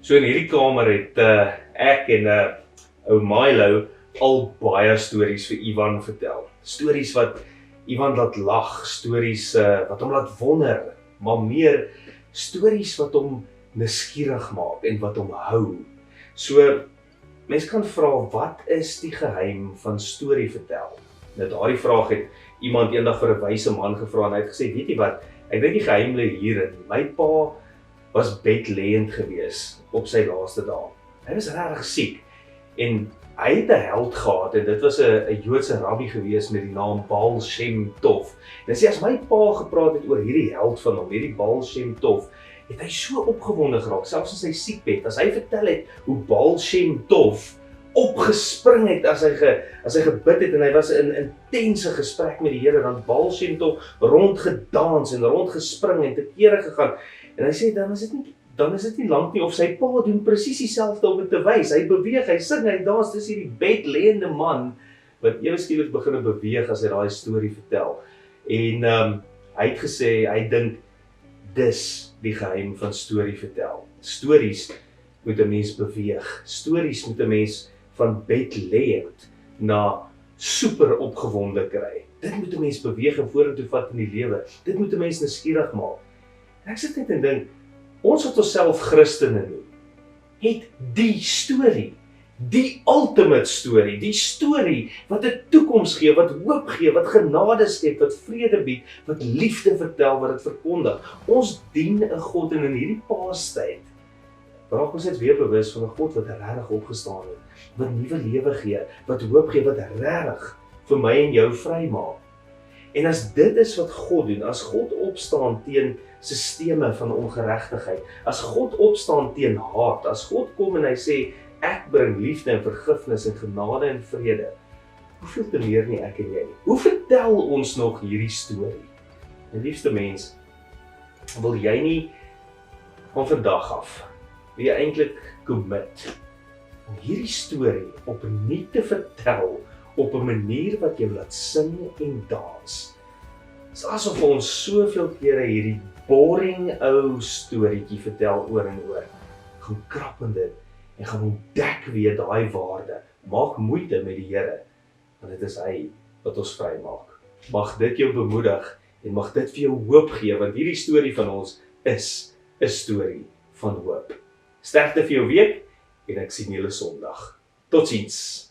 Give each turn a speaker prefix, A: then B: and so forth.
A: So in hierdie kamer het ek en ou Milo al baie stories vir Ivan vertel. Stories wat Ivan laat lag, stories wat hom laat wonder, maar meer stories wat hom nuuskierig maak en wat hom hou. So, mens kan vra, wat is die geheim van storie vertel? Nou daardie vraag het iemand eendag vir 'n wyse man gevra en hy het gesê, weet jy wat, ek dink die geheim lê hierin. My pa was bedlêend gewees op sy laaste dae. Hy was regtig siek en hy het 'n held gehad en dit was 'n Joodse rabbi gewees met die naam Baal Shem Tov. En as my pa gepraat het oor hierdie held van hom, hierdie Baal Shem Tov, het hy so opgewonde geraak, selfs in sy siekbed, as hy vertel het hoe Baal Shem Tov opgespring het as hy gebid het en hy was in intense gesprek met die Here, dan Baal Shem Tov rondgedans en rondgespring en te kere gegaan. En hy sê, dan is dit nie lank nie of sy pa doen presies dieselfde om dit te wys. Hy beweeg, hy sing, hy dans, dis hierdie bedlêende man wat ewe skielik begin beweeg as hy daai storie vertel. En hy het gesê, hy dink dis die geheim van storie vertel. Stories moet 'n mens beweeg. Stories moet 'n mens van bedlêend na super opgewonde kry. Dit moet 'n mens beweeg en vorentoe vat in die lewe. Dit moet 'n mens nuuskierig maak. En ek sit net en dink, ons wat onsself Christene noem, het die storie, die ultimate storie, die storie wat 'n toekoms gee, wat hoop gee, wat genade skep, wat vrede bied, wat liefde vertel, wat dit verkondig. Ons dien 'n God en in hierdie Paastyd raak ons net weer bewus van 'n God wat regtig opgestaan het, wat nuwe lewe gee, wat hoop gee, wat regtig vir my en jou vrymaak. En as dit is wat God doen, as God opstaan teen sisteme van ongeregtigheid, as God opstaan teen haat, as God kom en hy sê, ek bring liefde en vergifnis en genade en vrede, hoeveel te meer nie ek en jy nie? Hoe vertel ons nog hierdie storie? En liefste mens, wil jy nie van vandag af, wil jy eintlik commit om hierdie storie opnuut te vertel op 'n manier wat jou laat sing en dans. Dit is asof ons soveel kere hierdie boring ou storieetjie vertel oor en oor. Gaan krap in dit en gaan ontdek weer daai waarde. Maak moeite met die Here, want dit is hy wat ons vrymaak. Mag dit jou bemoedig en mag dit vir jou hoop gee, want hierdie storie van ons is 'n storie van hoop. Sterkte vir jou week en ek sien julle Sondag. Totsiens.